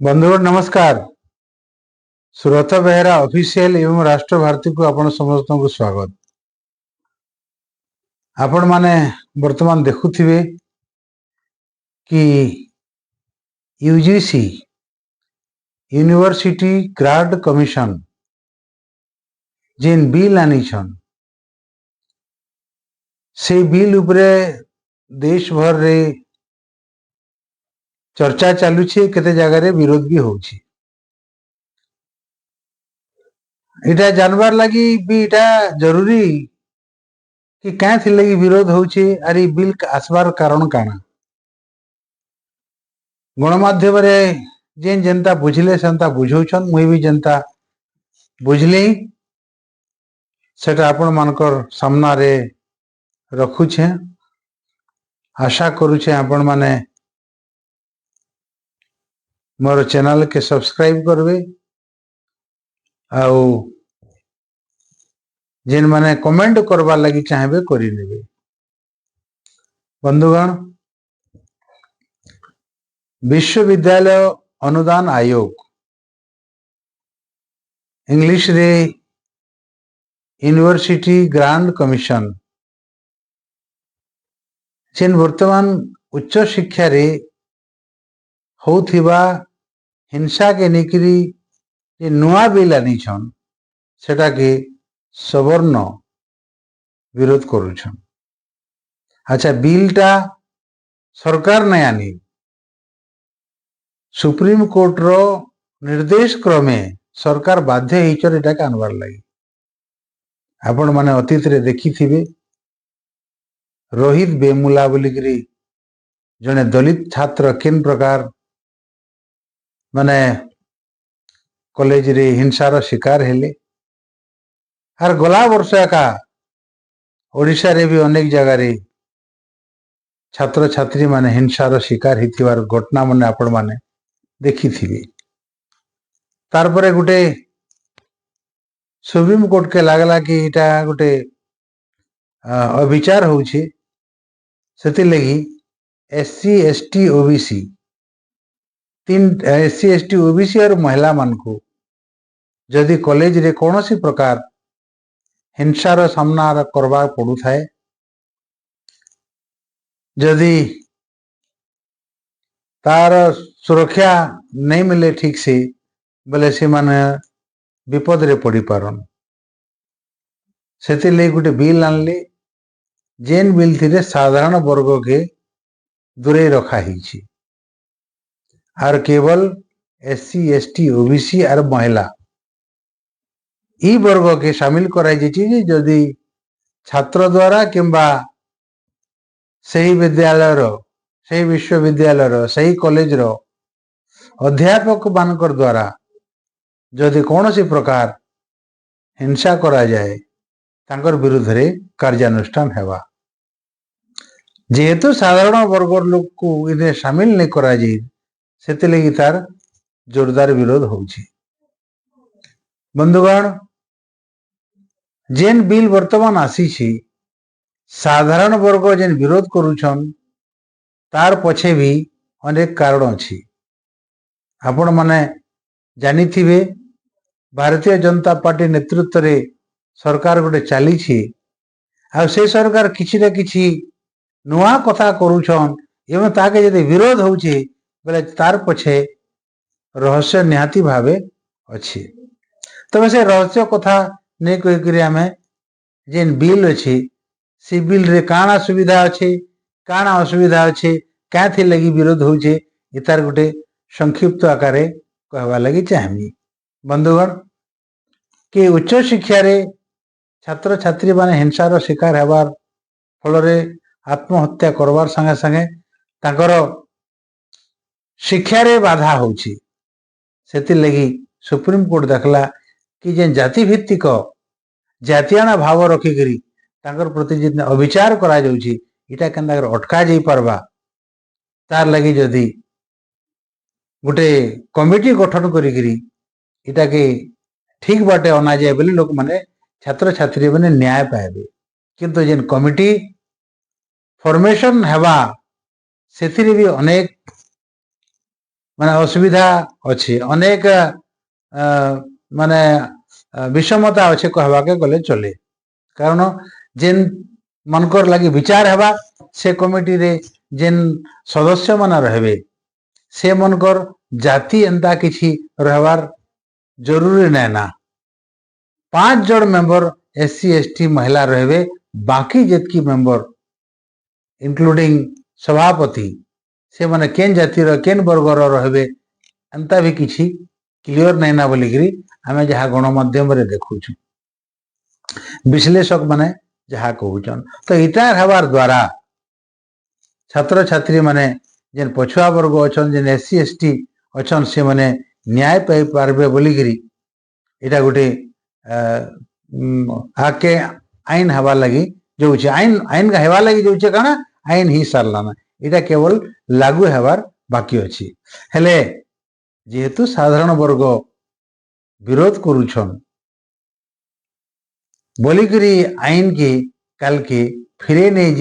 बंधुगण नमस्कार। सुरत बेहरा ऑफिशियल एवं राष्ट्र भारती को आपण समस्त को स्वागत। आपण माने वर्तमान देखुथिबे कि यूजीसी यूनिवर्सिटी ग्रांट कमिशन जेन बिल आनी छन से बिल उपरे देश भर रे चर्चा चालू छे, केते जगह रे विरोध भी होछि। इटा जानबार लगी भी इटा जरूरी कि क्या थी लगी विरोध होछि आर ई बिल आसबार कारण काना। गणमाध्यम रे जेन जनता बुझले सेंता बुझौछन, मुई भी जनता बुझली सेटा आपण मानकर सामना रे रखुछे। आशा करूछे आपण माने मोर चैनल के सब्सक्राइब करबे आउ जेन माने कमेंट करबा लगी चाहेबे करि नेबे। बंधुगण, विश्वविद्यालय अनुदान आयोग इंग्लिश रे यूनिवर्सिटी ग्रांट कमिशन जेन वर्तमान उच्च शिक्षा रे होथिबा हिंसा के निकरी जे नुआ बिल आनी छन सेटा के सवर्ण विरोध करूछन। अच्छा, बिलटा सरकार नहीं आनी, सुप्रीम कोर्ट रो निर्देश क्रमे सरकार बाध्य होइचर एटा के आनबार लगी। आपण माने अतीत रे देखी थिबे रोहित बेमुला बोलिकरी जने दलित छात्र किन प्रकार माने कॉलेज रे हिंसार शिकार हेले। आर गला वर्ष का ओडिशा रे भी अनेक जगह रे छात्र छात्री माने हिंसार शिकार हिथिवार घटना माने आपण माने देखी थिबे। तार परे गुटे सुप्रीम कोर्ट के लागला कि इटा गुटे अविचार होउछि, सेति लगी एससी एसटी ओबीसी तीन एससी एसटी ओबीसी और महिला मान को जदि कॉलेज रे कौनसी प्रकार हिंसार सामना करबा पड़ू थाए, जदि तार सुरक्षा नहीं मिले ठीक से बोले से माने विपद रे पड़ी पारन। सेति ले गुटे बिल आनले जेन बिल थिरे साधारण वर्ग के दूरे रखा हिछि और केवल एससी एसटी ओबीसी और महिला ई वर्ग के शामिल कराई जेछि। जदि छात्र द्वारा किंबा सही विद्यालय रो सही विश्वविद्यालय रो सही कॉलेज रो अध्यापक मानकर द्वारा जदि कौनसी प्रकार हिंसा करा जाए तांकर विरुद्ध रे कार्यानुष्ठान हेबा। जेहेतु साधारण वर्ग लोक को इने शामिल नहीं करा जाए सेति लगी तार जोरदार विरोध होछि। बंधुगण, जेन बिल वर्तमान आसी छी साधारण वर्ग जेन विरोध करूछन तार पछे भी अनेक कारण अछि। आपण माने जानी थिबे भारतीय जनता पार्टी नेतृत्व रे सरकार गोटे चली छी आ से सरकार किछि ना किछि नुआ कथा करूछन एवं ताके यदि विरोध होछि बोले तार पछे रहस्य निहाती भावे अछि। तबे से रहस्य कथा नहीं कह करी आमे जेन बिल अछि से बिल रे काना सुविधा अछि काना असुविधा अछि क्या थी लगी विरोध होछे इतार गोटे संक्षिप्त आकारे कहवा लगी चाहमी। बंधुगण, कि उच्च शिक्षा रे छात्र छात्री माने हिंसार शिकार हेबार फल रे आत्महत्या करवार संगे संगे ताकर शिक्षा रे बाधा होछि। सेति लगी सुप्रीम कोर्ट देखला कि जेन जाति भित्तिक जातियाना भाव रखिकरी ताकर प्रति जिन अविचार करा जाउछि इटा केनता अटका जाई पारबा तार लगी जदि गोटे कमिटी गठन करिकरी इटा के ठीक बाटे अना जाए बोली लोक माने छात्र छात्री माने न्याय पाएबे। किंतु जेन कमिटी फॉर्मेशन हेबा सेथिरे भी अनेक ମାନେ ଅସୁବିଧା ଅଛି, ଅନେକ ମାନେ ବିଷମତା ଅଛି कहवाके गले चले। कारण जेन मनकर लगी विचार हेबा से कमिटी रे जेन सदस्य माना रहबे से मनकर जाति एंता किछि रहबार जरूरी नै ना। 5 जन मेंबर SC ST महिला रहबे, बाकी जेतकी मेंबर इंक्लूडिंग सभापति से माने केन जाति रो केन वर्ग रो रहबे एंता भी किछि क्लियर नै ना बोलिगिरी आमे जहा गणमाध्यम रे देखुछु, विश्लेषक माने जहा कहउछन। तो इटा हबार द्वारा छात्र छात्री माने जेन पछुआ वर्ग अछन, जेन SC ST अछन, से माने न्याय पाई पारबे बोलिगिरी इटा गोटे आके आईन हवा लगी जो आईन का हेवा लगी जो काना आईन ही सारलाना, इटा केवल लागू हेबार बाकी अछि। हेले जेहेतु साधारण वर्ग विरोध करुछन बोलिगिरी आईन के काल के फिरे नहीं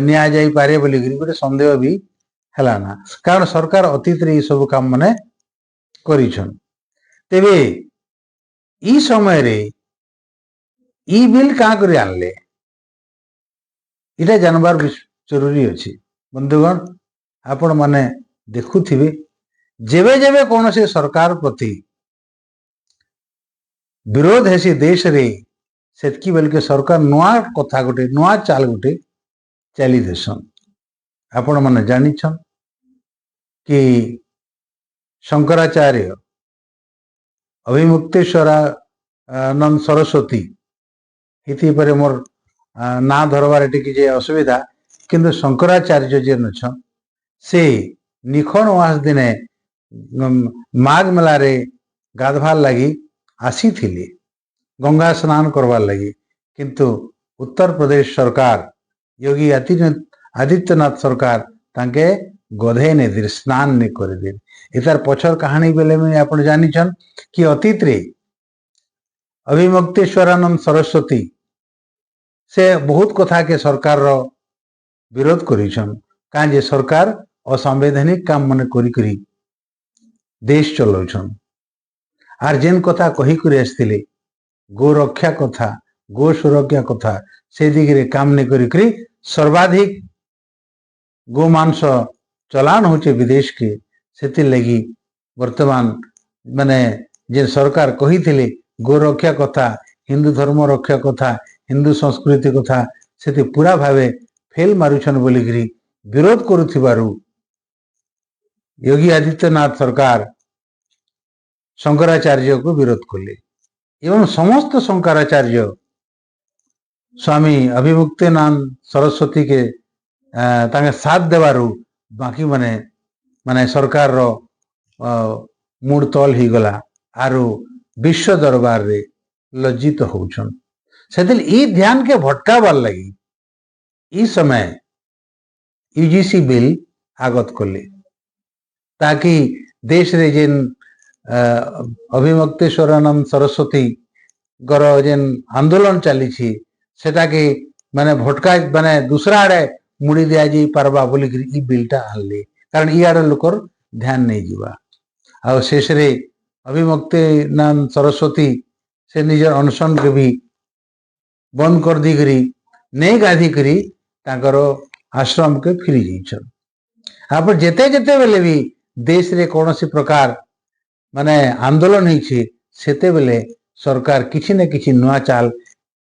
निया जाई पारे बोलिगिरी गोटे संदेह भी हला ना। कारण सरकार अतीत रे सब काम माने करिछन। तेबे ई समय रे ई बिल का करे आनले इटा जानबार जरूरी अछि। बंधुगण आपण माने देखुथिबे जेबे जेबे कौन से सरकार प्रति विरोध हेसी देश रे सेतकी बेल के सरकार नुआ कथा गोटे नुआ चाल गोटे चली देसन। आपण माने जानिछन कि शंकराचार्य अभिमुक्तेश्वरानंद सरस्वती इति परे मोर ना धरबार टिकी जे असुविधा, किंतु शंकराचार्य जे नछन से निखन मास दिने माघ मेला रे गाधवार लगी आसी थिले गंगा स्नान करवार लगी, किंतु उत्तर प्रदेश सरकार योगी आदित्यनाथ सरकार तांके गधे ने दिल स्नान ने कर दिल। इतार पछर कहानी बेले में आपण जानिछन कि अतीत रे अभिमुक्तेश्वरानंद सरस्वती से बहुत कथा के सरकार रो विरोध करिछन, कां जे सरकार असंवैधानिक काम मन करी करी देश चलाउछन। आर जेन कथा कही करी आसथिले गो रक्षा कथा, गो सुरक्षा कथा, से दिगरे काम ने करी करी सर्वाधिक गो मांस चलान होचे विदेश के, सेति लगी वर्तमान माने जे सरकार कही थिले गो रक्षा कथा, हिंदू धर्म रक्षा कथा, हिंदू संस्कृति कथा, सेति पूरा भावे फेल मारुछन बोलिगिरी विरोध करुथिबारु योगी आदित्यनाथ सरकार शंकराचार्य को विरोध कले एवं समस्त शंकराचार्य स्वामी अभिमुक्तेनाथ सरस्वती के तांगे साथ देवारु बाकी माने माने सरकार रो मूड तल ही गला आरु विश्व दरबार रे लज्जित होउछन। सेदिल ई ध्यान के भटकाबार लगी ई समय UGC बिल आगत कले ताकि देश रे जेन अभिमुक्तेश्वरानंद सरस्वती गर जेन आंदोलन चली सेटा के माने भटका माने दूसरा आड़े मुड़ी दिया जी पारबा बोली ई बिलटा आनले, कारण ई आड़े लोकर ध्यान नहीं जीवा। आ शेष रे अभिमुक्तेनाथ सरस्वती से निजर अनशन के भी बंद कर दी करी नहीं गाधी करी ताकर आश्रम के फिरी जाइछन। आप जेते जेते बेले भी देश रे कौन सी प्रकार माने आंदोलन ही सेते बेले सरकार किछि न किछि नुआ चाल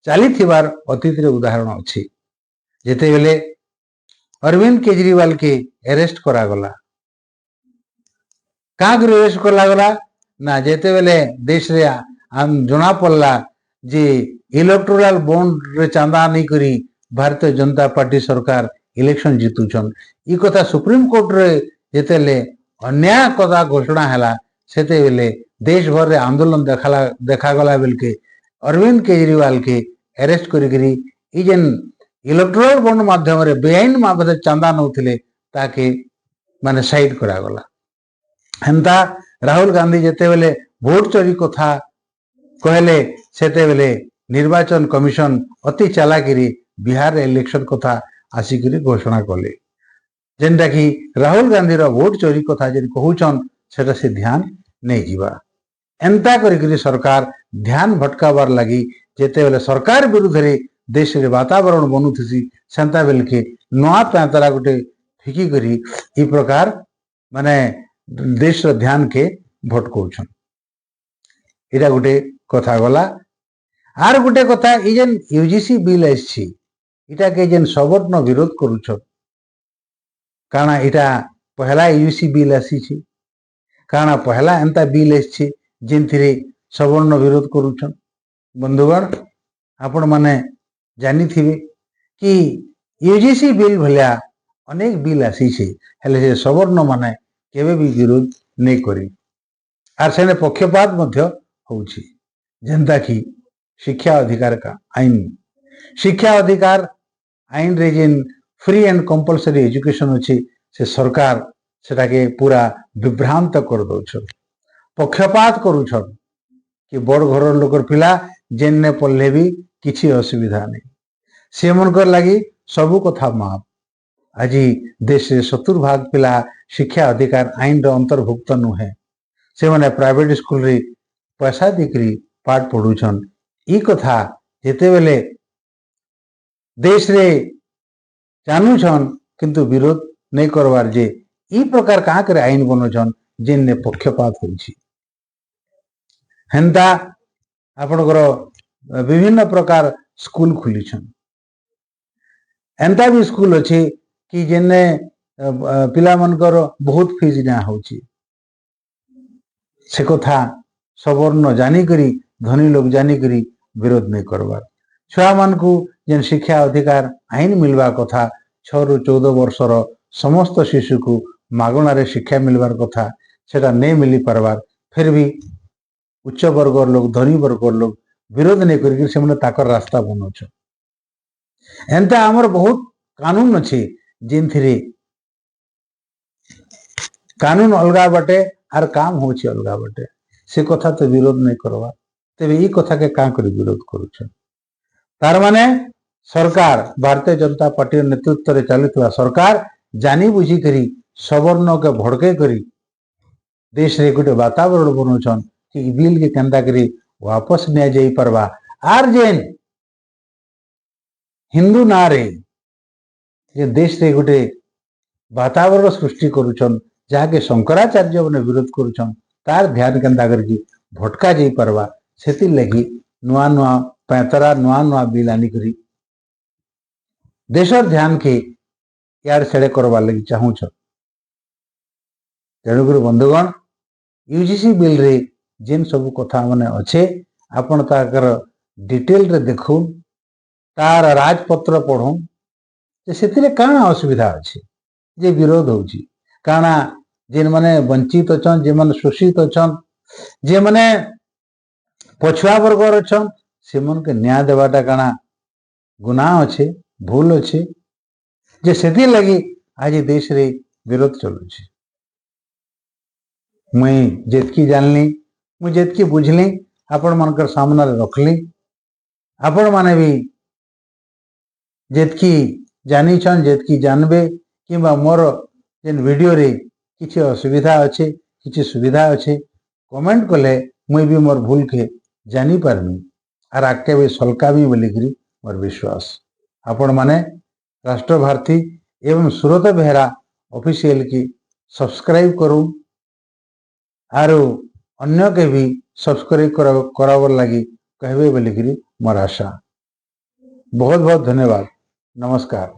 चाली थिबार अतीत रे उदाहरण अछि। जेते बेले अरविंद केजरीवाल के अरेस्ट करा गला, का अरेस्ट करा गला ना जेते बेले देश रे जना पड़ला जे इलेक्टोरल बॉन्ड रे चांदा नहीं करी भारतीय जनता पार्टी सरकार इलेक्शन जीतुछन। ई कथा सुप्रीम कोर्ट रे जेतेले अन्याय कथा घोषणा हैला सेते बेले देश भर रे आंदोलन देखा गला बेल के अरविंद केजरीवाल के अरेस्ट करी ई जेन इलेक्टोरल बॉन्ड माध्यम रे बेआईन माबदे चांदा नउथिले ताके माने साइड करा गला। हेंता राहुल गांधी जेते बेले वोट चोरी कथा कहले सेते बेले निर्वाचन कमिशन अति चालाकिरी बिहार इलेक्शन कथा आसिकरी घोषणा कले। जेनटा कि राहुल गांधी भोट चोरी कथा जे कहूछन सेटा से ध्यान नहीं जीवा एंता करी सरकार ध्यान भटकाबार लगी जेते बेले सरकार विरुद्ध रे देश रे वातावरण बनुथसी सेंता बेल के नुआ पैंतरा गोटे फिकी करी ई प्रकार माने देश रो ध्यान के भटकाउछन इरा गोटे कथा गला आर गोटे कथा ई जेन यूजीसी बिल आछि इटा के जेन सवर्ण विरोध करूछन काना इटा पहला यूजीसी बिल आसी छी काना पहला एंता बिल आछि जेनथिरे सवर्ण विरोध करूछन बंधुगण आपण माने जानी थिबे कि यूजीसी बिल भलिया अनेक बिल आसी छे हेले से सवर्ण माने केबे भी विरोध नै करी आर सेने पक्षपात मध्य होउछि जेंता कि शिक्षा अधिकार का आईन शिक्षा अधिकार आईन रे जेन फ्री एंड कंपलसरी एजुकेशन अछि से सरकार सेटा के पूरा विभ्रांत कर दउछ पक्षपात करूछन कि बड़ घर लोकर पिला जेन ने पढ़ले भी किसी असुविधा नहीं से मनकर लगी सबू कथा माफ आज देश रे 70 भाग पिला शिक्षा अधिकार आईन रो अंतर्भुक्त नुहे से माने प्राइवेट स्कूल रे पैसा दिकरी पाठ पढ़ुछन ई कथा जेते बेले देश रे जानूछन किंतु विरोध नहीं करवार जे ई प्रकार कहाँ करे आईन बनोछन जेन ने पक्षपात होछि हेंता आपनकर विभिन्न प्रकार स्कूल खुलीछन एंता भी स्कूल अच्छे कि जेने पिला मनकर बहुत फीस ना होछि से कथा सवर्ण जानी करी धनी लोग जानी करी विरोध नहीं करवार छुआ मान को जेन शिक्षा अधिकार आईन मिलवा कथा 6 ରୁ 14 वर्षर समस्त शिशु को मागणार शिक्षा मिलवार कथा सेटा नहीं मिली पारबार फिर भी उच्च वर्ग लोग धनी वर्ग लोग विरोध नहीं करी से माने ताकर रास्ता बनौछ एंता हमर बहुत कानून अच्छे जिनथिरे कानून अलगा बाटे आर काम होछि अलगा बाटे से कथा तो विरोध नहीं करवा तेबे ई कथा के का करी विरोध करूछ तार माने सरकार भारतीय जनता पार्टी नेतृत्व रे चलुवा सरकार जानी बुझी करी सवर्ण के भड़के करी देश रे गोटे वातावरण बनौछन कि बिल के केंदा करी वापस निया जाई परबा आर जेन हिंदू नारे जे देश रे गोटे वातावरण सृष्टि करूछन जाके शंकराचार्य ने विरोध करूछन तार ध्यान केंदा करी भटका जाई परबा सेति लगी नुआ नुआ पैतरा नुआ नुआ बिल आनी करी देशर ध्यान के यार सेड़े करवा लगी चाहूछ तेणुकर बंधुगण यूजीसी बिल रे जेन सब कथा माने अच्छे आपण ताकर डिटेल रे देखू तार राजपत्र पढ़ू जे सेतिरे काना असुविधा अच्छे जे विरोध होची काना जेन माने वंचित अछन जे माने शोषित अछन जे माने पछुआ वर्ग अछन से मन के न्याय देवाटा काना गुनाह अच्छे भूल अच्छे जे सेति लगी आज देश रे विरोध चलुची मुई जेतकी जानली मुई जेतकी बुझली आपण मनकर सामने रखली आपण माने भी जेतकी जानी छन जेतकी जानबे किंबा मोर जेन वीडियो रे किछि असुविधा अच्छे किछि सुविधा अच्छे कमेंट कले मुई भी मोर भूल के जानी पारमी आर आके भी सलकामी बोलिकरी मोर विश्वास आपण माने राष्ट्र भारती एवं सुरत बेहरा ऑफिशियल की सब्सक्राइब करू आरो अन्य के भी सब्सक्राइब करावर लगी कहबे बोलिकरी मोर आशा बहुत बहुत धन्यवाद नमस्कार।